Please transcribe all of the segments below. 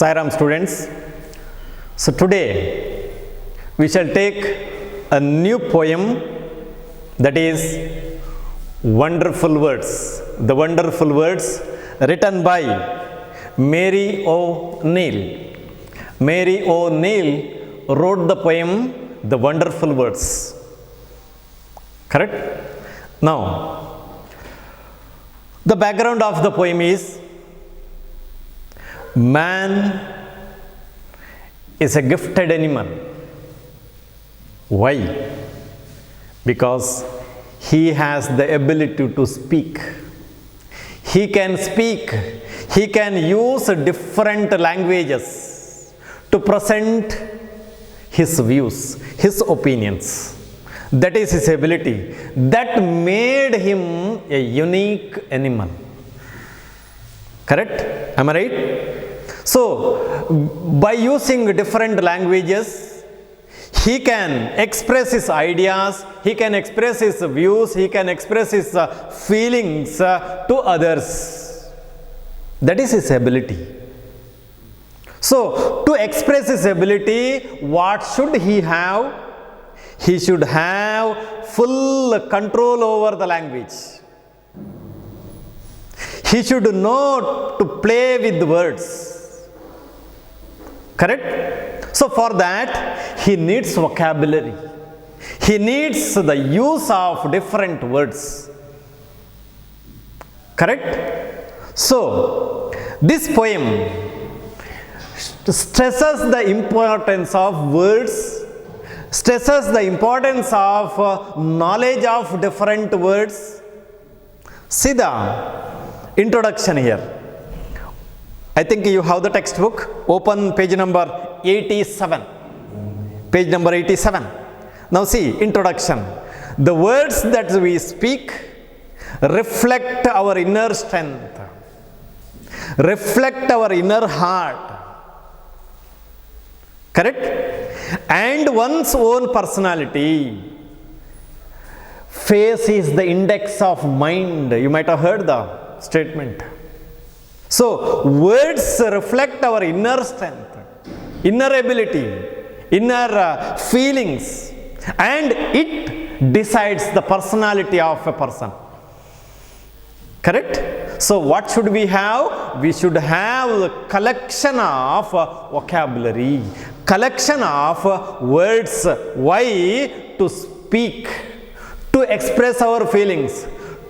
Sairam students. So today we shall take a new poem, that is Wonderful Words. The Wonderful Words written by Mary O'Neill. Mary O'Neill wrote the poem The Wonderful Words. Correct? Now, the background of the poem is man is a gifted animal. Why? Because he has the ability to speak. He can speak. He can use different languages to present his views, his opinions. That is his ability. That made him a unique animal. Correct? Am I right? So, by using different languages, he can express his ideas, he can express his views, he can express his feelings to others. That is his ability. So, to express his ability, what should he have? He should have full control over the language. He should know to play with words. Correct? So for that, he needs vocabulary. He needs the use of different words. Correct? So, this poem stresses the importance of words, stresses the importance of knowledge of different words. See the introduction here. I think you have the textbook. Open page number 87. Page number 87. Now see, introduction. The words that we speak reflect our inner strength, reflect our inner heart. Correct? And one's own personality. Face is the index of mind. You might have heard the statement. So, words reflect our inner strength, inner ability, inner feelings, and it decides the personality of a person. Correct? So, what should we have? We should have a collection of vocabulary, collection of words. Why? To speak, to express our feelings,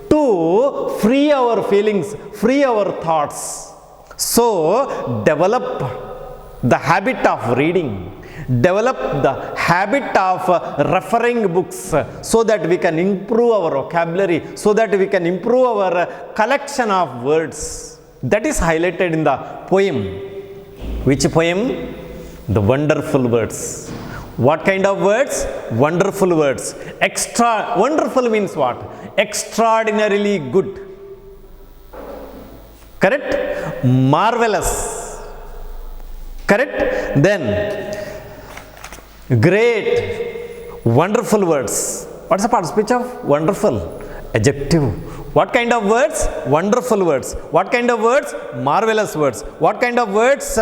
to free our feelings, free our thoughts. So, develop the habit of reading, develop the habit of referring books so that we can improve our vocabulary, so that we can improve our collection of words. That is highlighted in the poem. Which poem? The Wonderful Words. What kind of words? Wonderful words. Wonderful means what? Extraordinarily good. Correct? Marvelous. Correct? Then, great. Wonderful words. What's the part speech of? Wonderful. Adjective. What kind of words? Wonderful words. What kind of words? Marvelous words. What kind of words?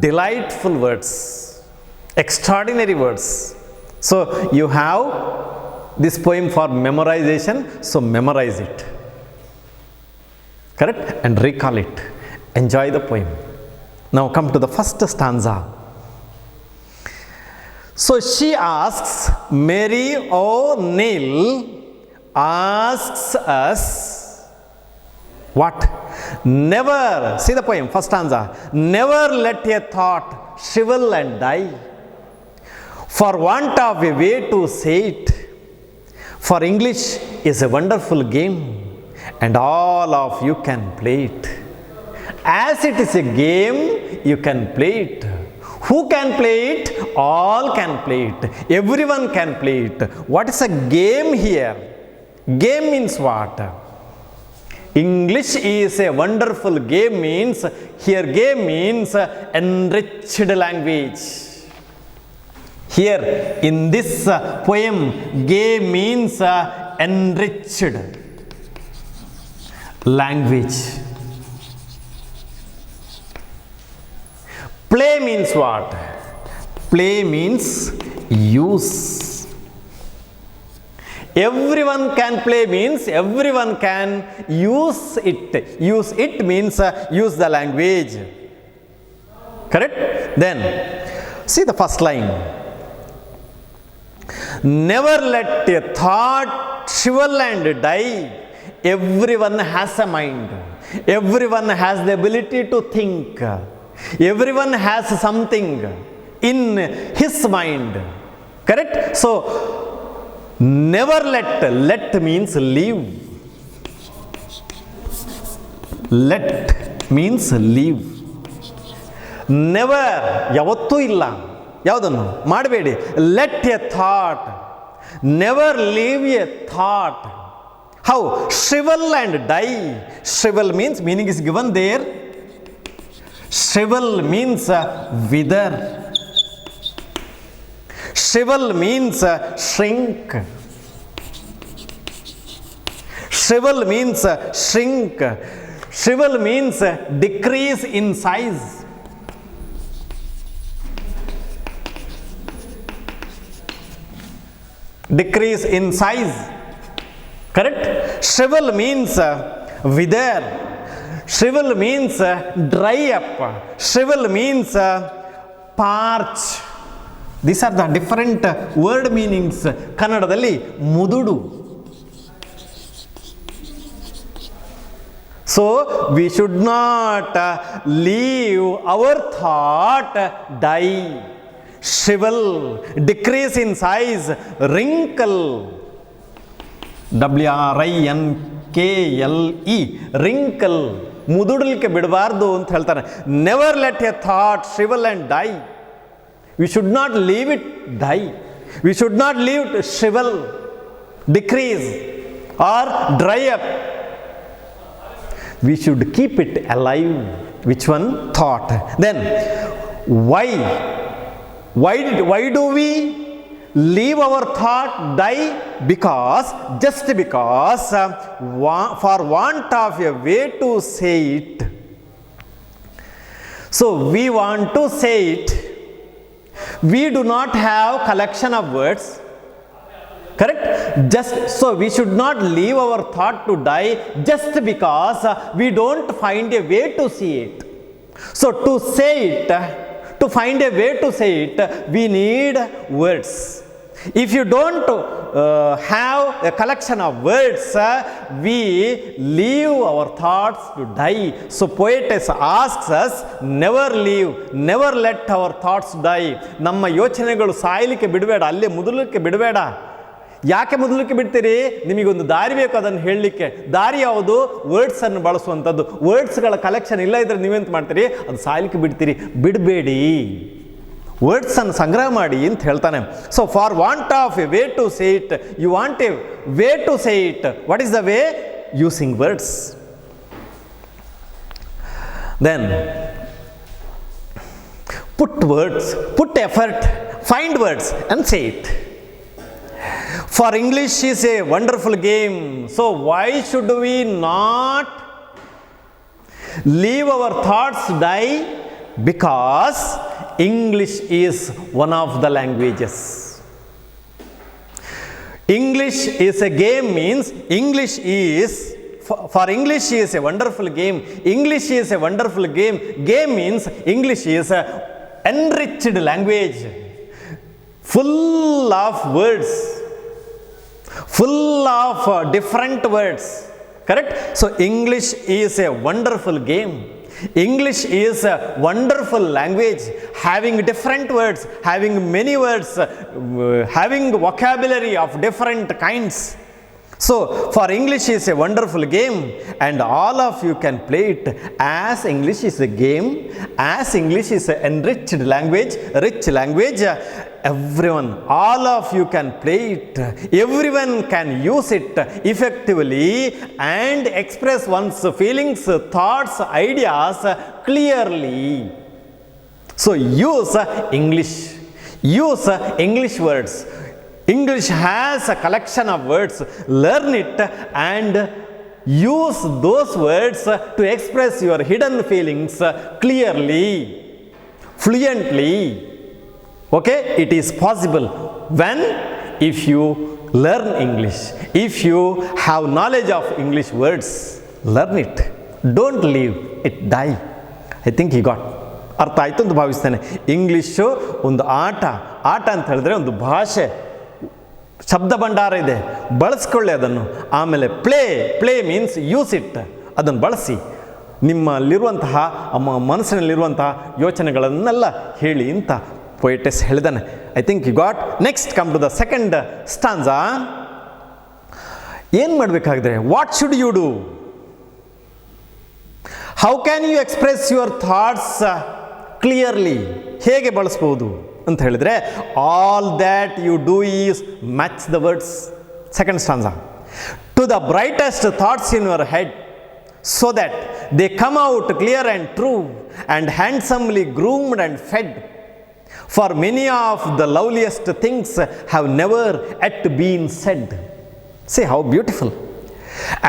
Delightful words. Extraordinary words. So, you have this poem for memorization, so memorize it. Correct? And recall it. Enjoy the poem. Now come to the first stanza. So she asks, Mary O'Neill asks us, what? Never, see the poem, first stanza. Never let a thought shrivel and die, for want of a way to say it. For English is a wonderful game, and all of you can play it. As it is a game, you can play it. Who can play it? All can play it. Everyone can play it. What is a game here? Game means what? English is a wonderful game means, here game means enriched language. Here in this poem, game means enriched language. Play means what? Play means use. Everyone can play means everyone can use it. Use it means use the language. Correct? Then, see the first line. Never let a thought shrivel and die. Everyone has a mind. Everyone has the ability to think. Everyone has something in his mind. Correct? So, never let means leave. Let means leave. Never, ಯಾವತ್ತೂ ಇಲ್ಲ, ಯಾವುದನ್ನು ಮಾಡಬೇಡಿ. Let A thought, never leave A thought. How? Shrivel and die. Shrivel means, meaning is given there. Shrivel means wither. Shrivel means shrink. Shrivel means shrink. Shrivel means decrease in size. Decrease in size. Correct? Shrivel means wither. Shrivel means dry up. Shrivel means parch. These are the different word meanings. ಕನ್ನಡದಲ್ಲಿ ಮುದುಡು. So we should not leave our thought die. Shrivel, decrease in size, wrinkle. WRINKLE, wrinkle. ಮುದುಡಲಿಕ್ಕೆ ಬಿಡಬಾರ್ದು ಅಂತ ಹೇಳ್ತಾರೆ. Never let A thought shrivel and die. We should not leave it die. We should not leave it shrivel, decrease or dry up. We should keep it alive. Which one? Thought. Then why? Why do we leave our thought die? Because, just because, for want of a way to say it. So we want to say it. We do not have collection of words. Correct? Just so we should not leave our thought to die just because we don't find a way to see it. So to say it, to find a way to say it, we need words. If you don't have a collection of words, we leave our thoughts to die. So poetess asks us, never leave, never let our thoughts die. ನಮ್ಮ ಯೋಚನೆಗಳು ಸಾಯಲಿಕ್ಕೆ ಬಿಡಬೇಡ, ಅಲ್ಲೇ ಮುದುಲಕ್ಕೆ ಬಿಡಬೇಡ. ಯಾಕೆ ಮೊದಲಕ್ಕೆ ಬಿಡ್ತೀರಿ? ನಿಮಗೊಂದು ದಾರಿ ಬೇಕು ಅದನ್ನು ಹೇಳಲಿಕ್ಕೆ. ದಾರಿ ಯಾವುದು? ವರ್ಡ್ಸನ್ನು ಬಳಸುವಂಥದ್ದು. ವರ್ಡ್ಸ್ಗಳ ಕಲೆಕ್ಷನ್ ಇಲ್ಲ ಇದ್ರೆ ನೀವೆಂತ ಮಾಡ್ತೀರಿ? ಅದು ಸಾಯಲಿಕ್ಕೆ ಬಿಡ್ತೀರಿ. ಬಿಡಬೇಡಿ, ವರ್ಡ್ಸನ್ನು ಸಂಗ್ರಹ ಮಾಡಿ ಅಂತ ಹೇಳ್ತಾನೆ. So for want of a way to say it, you want a way to say it. What is the way? Using words. Then put words, put effort, find words and say it. For English is a wonderful game, so why should we not leave our thoughts die? Because English is one of the languages. English is a game means English is, for English is a wonderful game. English is a wonderful game. Game means English is a enriched language, full of words, full of different words. Correct? So English is a wonderful game. English is a wonderful language, having different words, having many words, having vocabulary of different kinds. So for English is a wonderful game and all of you can play it. As English is a game, as English is an enriched language, rich language, everyone, all of you can play it. Everyone can use it effectively and express one's feelings, thoughts, ideas clearly. So use English. Use English words. English has a collection of words. Learn it and use those words to express your hidden feelings clearly. fluently. Okay, it is possible when, if you learn English, if you have knowledge of English words, learn it, don't leave it die. I think he got ಅರ್ಥ ಆಯಿತು ಅಂತ ಭಾವಿಸ್ತೇನೆ. English ಒಂದು ಆಟ ಅಂತ ಹೇಳಿದ್ರೆ ಒಂದು ಭಾಷೆ, ಶಬ್ದ ಭಂಡಾರ ಇದೆ, ಬಳಸ್ಕೊಳ್ಳಿ ಅದನ್ನು. ಆಮೇಲೆ ಪ್ಲೇ ಮೀನ್ಸ್ ಯೂಸ್ ಇಟ್, ಅದನ್ನು ಬಳಸಿ, ನಿಮ್ಮಲ್ಲಿರುವಂತಹ ಮನಸ್ಸಿನಲ್ಲಿರುವಂತಹ ಯೋಚನೆಗಳನ್ನೆಲ್ಲ ಹೇಳಿ ಅಂತ ಪೊಯೆಟಸ್ ಹೇಳಿದಾನೆ. I think you got. Next come to the second stanza. ಏನು ಮಾಡಬೇಕಾಗಿದೆ? What should you do? How can you express your thoughts clearly? ಹೇಗೆ ಬಳಸ್ಬೋದು ಅಂತ ಹೇಳಿದರೆ, all that you do is match the words. Second stanza. To the brightest thoughts in your head, so that they come out clear and true and handsomely groomed and fed. For many of the loveliest things have never yet been said. See how beautiful.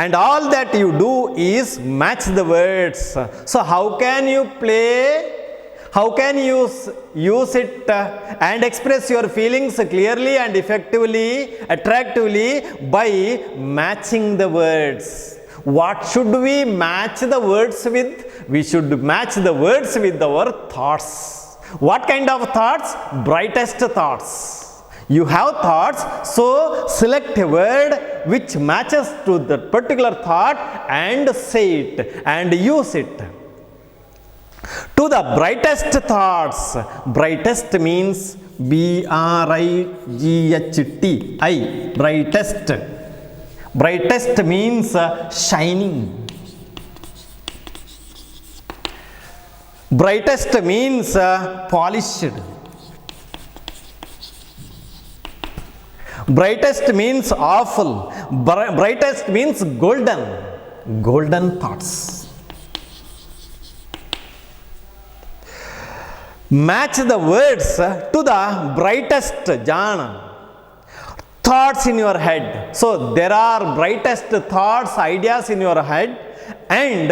And all that you do is match the words. So how can you play? How can you use it and express your feelings clearly and effectively, attractively? By matching the words. What should we match the words with? We should match the words with our thoughts. What kind of thoughts? Brightest thoughts. You have thoughts, so select a word which matches to that particular thought and say it and use it. To the brightest thoughts. Brightest means B-R-I-G-H-T. Brightest. Brightest means shining. Brightest means polished. Brightest means awful. Brightest means golden. Golden thoughts. Match the words to the brightest jana thoughts in your head. So there are brightest thoughts, ideas in your head, and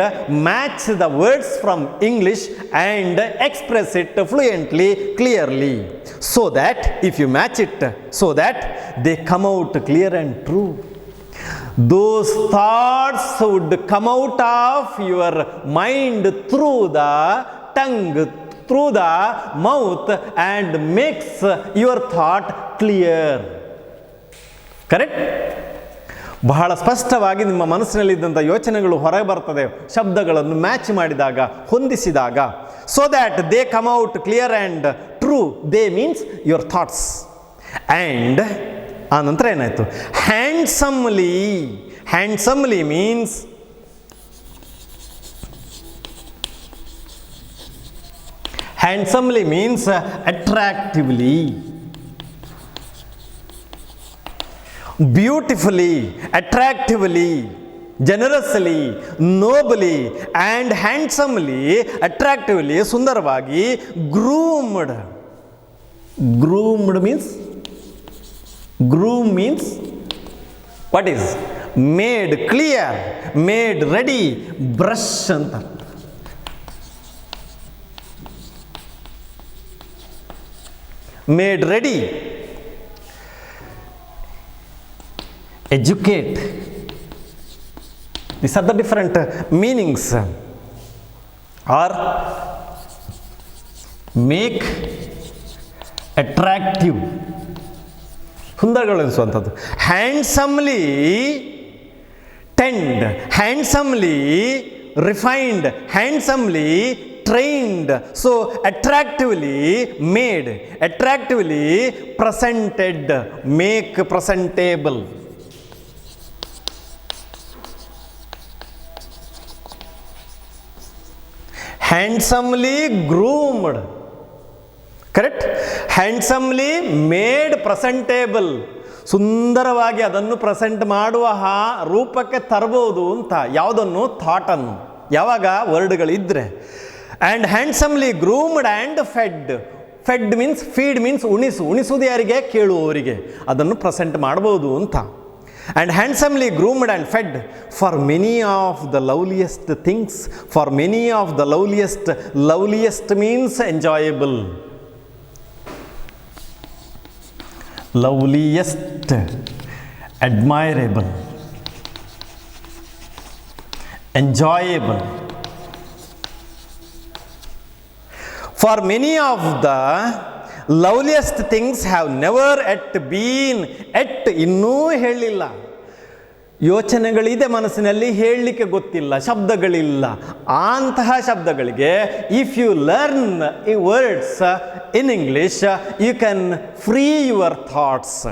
match the words from English and express it fluently, clearly, so that if you match it, so that they come out clear and true. Those thoughts would come out of your mind through the tongue, through the mouth, and makes your thought clear. Correct? ಬಹಳ ಸ್ಪಷ್ಟವಾಗಿ ನಿಮ್ಮ ಮನಸ್ಸಿನಲ್ಲಿದ್ದಂಥ ಯೋಚನೆಗಳು ಹೊರಗೆ ಬರ್ತದೆ ಶಬ್ದಗಳನ್ನು match ಮಾಡಿದಾಗ, ಹೊಂದಿಸಿದಾಗ. So that they come out clear and true. They means your thoughts. And ಆ ನಂತರ ಏನಾಯಿತು? ಹ್ಯಾಂಡ್ಸಮ್ಲಿ. ಹ್ಯಾಂಡ್ಸಮ್ಲಿ means attractively, beautifully, attractively, generously, nobly and handsomely, attractively, sundaravagi, groomed. Groomed means, groom means what is? Made clear, made ready, brush anta. Made ready, educate. These are the different meanings. Or make attractive, ಸುಂದರಗೊಳಿಸುವಂಥದ್ದು. ಹ್ಯಾಂಡ್ಸಮ್ಲಿ tend, handsomely refined, handsomely trained. So attractively made, attractively presented, make presentable. Handsomely groomed, correct? Handsomely made presentable. ಸುಂದರವಾಗಿ ಅದನ್ನು present ಮಾಡುವ ರೂಪಕ್ಕೆ ತರಬಹುದು ಅಂತ. ಯಾವುದನ್ನು? ಥಾಟನ್ನು. ಯಾವಾಗ? ವರ್ಡ್ಗಳಿದ್ದರೆ. And handsomely groomed and fed. Fed means, feed means ಉಣಿಸು. ಉಣಿಸುವುದು ಯಾರಿಗೆ? ಕೇಳುವವರಿಗೆ. ಅದನ್ನು ಪ್ರೆಸೆಂಟ್ ಮಾಡ್ಬೋದು ಅಂತ. and handsomely groomed and fed for many of the loveliest things. For many of the loveliest means enjoyable. Loveliest, admirable, enjoyable. For many of the loveliest things have never yet been, yet ಇನ್ನೂ ಹೇಳಿಲ್ಲ. ಯೋಚನೆಗಳಿದೆ ಮನಸ್ಸಿನಲ್ಲಿ, ಹೇಳಲಿಕ್ಕೆ ಗೊತ್ತಿಲ್ಲ, ಶಬ್ದಗಳಿಲ್ಲ. ಅಂತಹ ಶಬ್ದಗಳಿಗೆ if you learn words in English you can free your thoughts.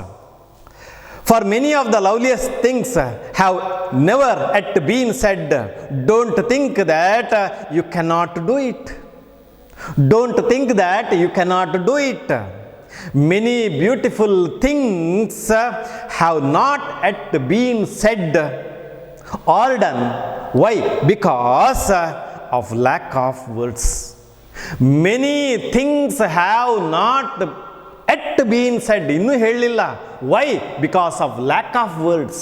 For many of the loveliest things have never yet been said. Don't think that you cannot do it. Don't think that you cannot do it. Many beautiful things have not yet been said or done. Why? Because of lack of words. Many things have not yet been said. ಇನ್ನೂ ಹೇಳಿಲ್ಲ. Why? Because of lack of words.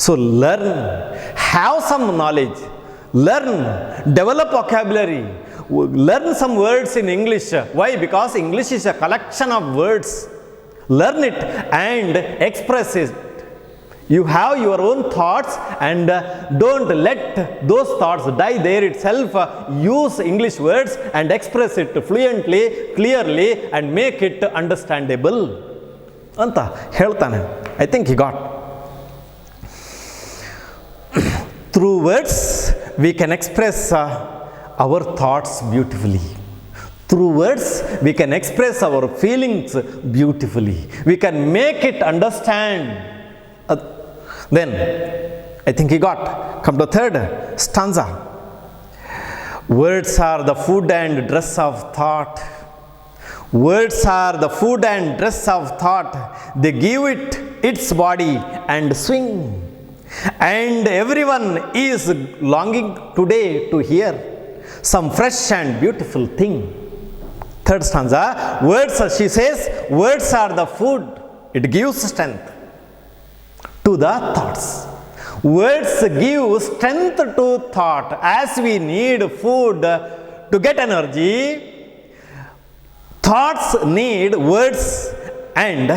So learn, have some knowledge, learn, develop vocabulary, learn some words in English. Why? Because English is a collection of words. Learn it and express it. You have your own thoughts and don't let those thoughts die there itself. Use English words and express it fluently, clearly, and make it understandable. ಅಂತ ಹೇಳ್ತಾನೆ. I think he got. Through words we can express our thoughts beautifully. Through words we can express our feelings beautifully. We can make it understand. Then I think he got. Come to third stanza. Words are the food and dress of thought. Words are the food and dress of thought. They give it its body and swing. And everyone is longing today to hear some fresh and beautiful thing. Third stanza. Words, she says, words are the food. It gives strength to the thoughts. Words give strength to thought. As we need food to get energy, thoughts need words and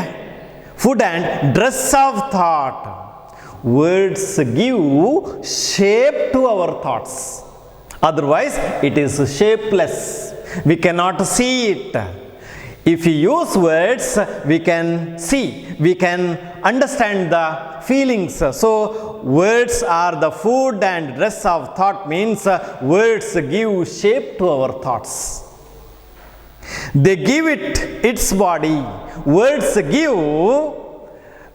food and dress of thought. Words give shape to our thoughts. Otherwise, it is shapeless. We cannot see it. If we use words, we can see, we can understand the feelings. So, words are the food and dress of thought means words give shape to our thoughts. They give it its body. Words give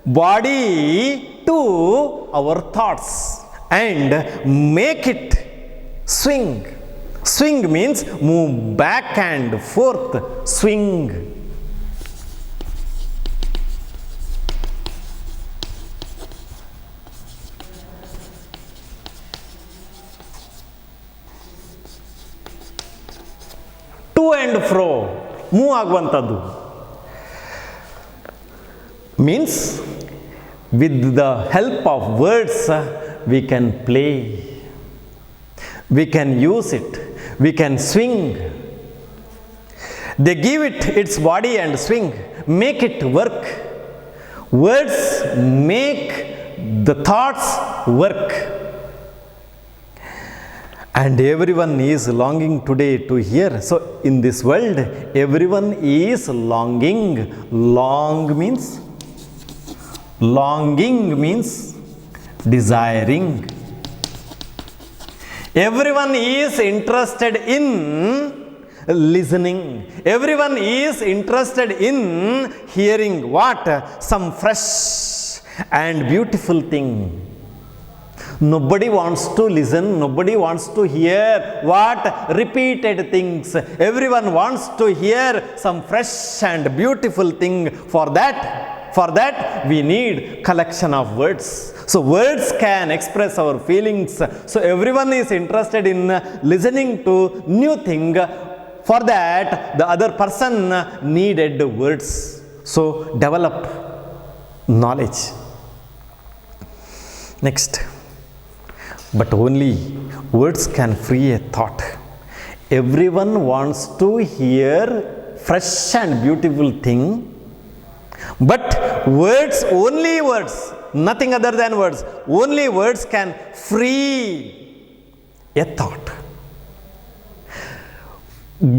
body to our thoughts and make it swing. Swing means move back and forth. Swing. To and fro. Move ಆಗುವಂಥದ್ದು. Means with the help of words we can play. We can use it. We can swing. They give it its body and swing. Make it work. Words make the thoughts work. And everyone is longing today to hear. So in this world, everyone is longing. Longing means desiring. Everyone is interested in listening. Everyone is interested in hearing what? Some fresh and beautiful thing. Nobody wants to listen. Nobody wants to hear what? Repeated things. Everyone wants to hear some fresh and beautiful thing. For that we need collection of words. So words can express our feelings. So everyone is interested in listening to new thing. For that the other person needed words. So develop knowledge. Next, but only words can free a thought. Everyone wants to hear fresh and beautiful thing, but words, only words, nothing other than words, only words can free a thought.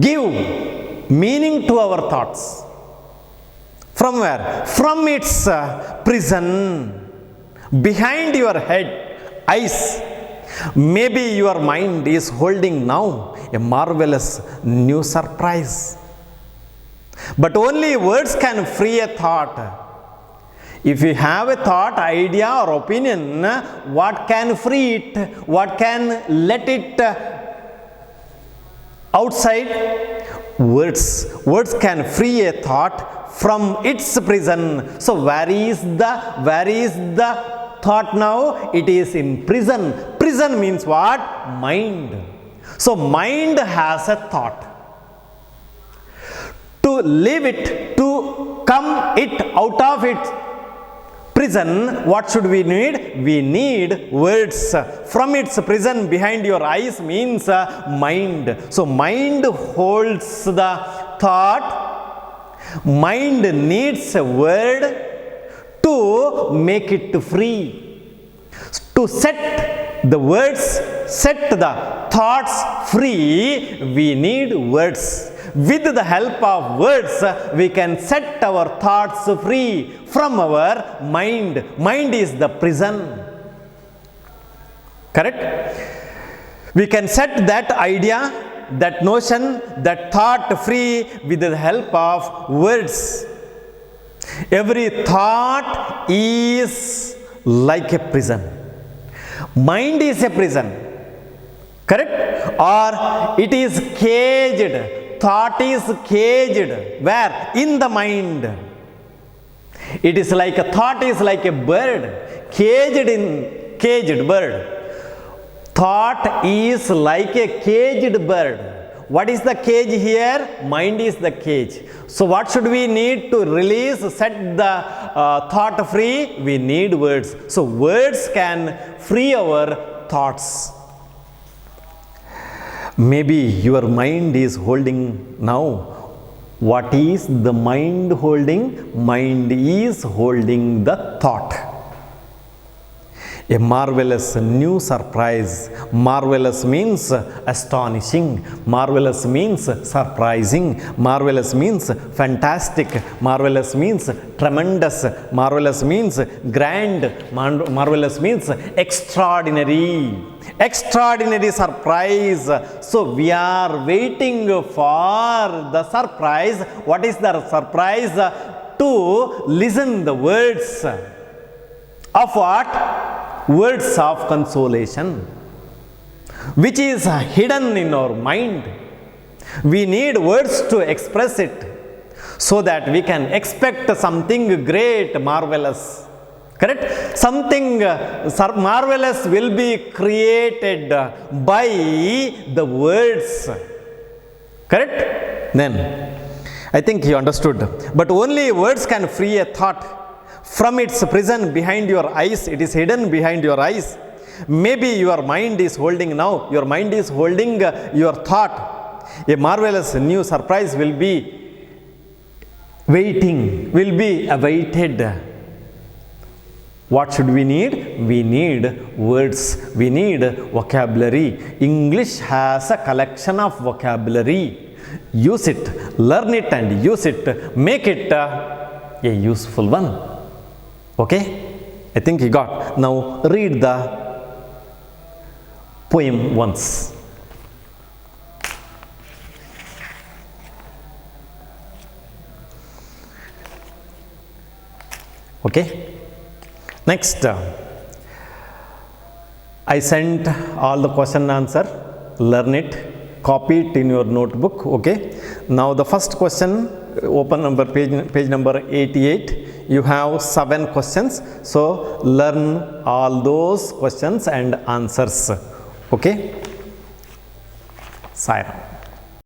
Give meaning to our thoughts. From where? From its prison, behind your head, eyes. Maybe your mind is holding now a marvelous new surprise. But only words can free a thought. If you have a thought, idea or opinion, what can free it? What can let it outside? Words. Words can free a thought from its prison. So where is the thought now? It is in prison. Prison means what? Mind. So mind has a thought. To leave it, to come it out of its prison, what should we need? We need words. From its prison behind your eyes means mind. So mind holds the thought. Mind needs a word to make it free. To set the words, set the thoughts free, we need words. With the help of words, we can set our thoughts free from our mind. Mind is the prison. Correct? We can set that idea, that notion, that thought free with the help of words. Every thought is like a prison. Mind is a prison. Correct? Or it is caged. Thought is caged. Where? In the mind. It is like a thought is like a bird. Caged bird. Thought is like a caged bird. What is the cage here? Mind is the cage. So what should we need to release, set the thought free? We need words. So words can free our thoughts. Maybe your mind is holding now. What is the mind holding? Mind is holding the thought. A marvelous new surprise. Marvelous means astonishing. Marvelous means surprising. Marvelous means fantastic. Marvelous means tremendous. Marvelous means grand. Marvelous means extraordinary. Extraordinary surprise. So we are waiting for the surprise. What is the surprise? To listen the words of what? Words of consolation, which is hidden in our mind. We need words to express it so that we can expect something great, marvelous. Correct? Something marvelous will be created by the words. Correct? Then, I think you understood. But only words can free a thought. From its prison behind your eyes, it is hidden behind your eyes. Maybe your mind is holding now, your mind is holding your thought. A marvelous new surprise will be waiting, will be awaited. What should we need? We need words, we need vocabulary. English has a collection of vocabulary. Use it, learn it and use it, make it a useful one. Okay? I think you got. Now read the poem once. Okay? Next, I sent all the question answer. Learn it. Copy it in your notebook. Okay? Now the first question, open number page number 88. You have 7 questions. So learn all those questions and answers. Okay? Sai Ram.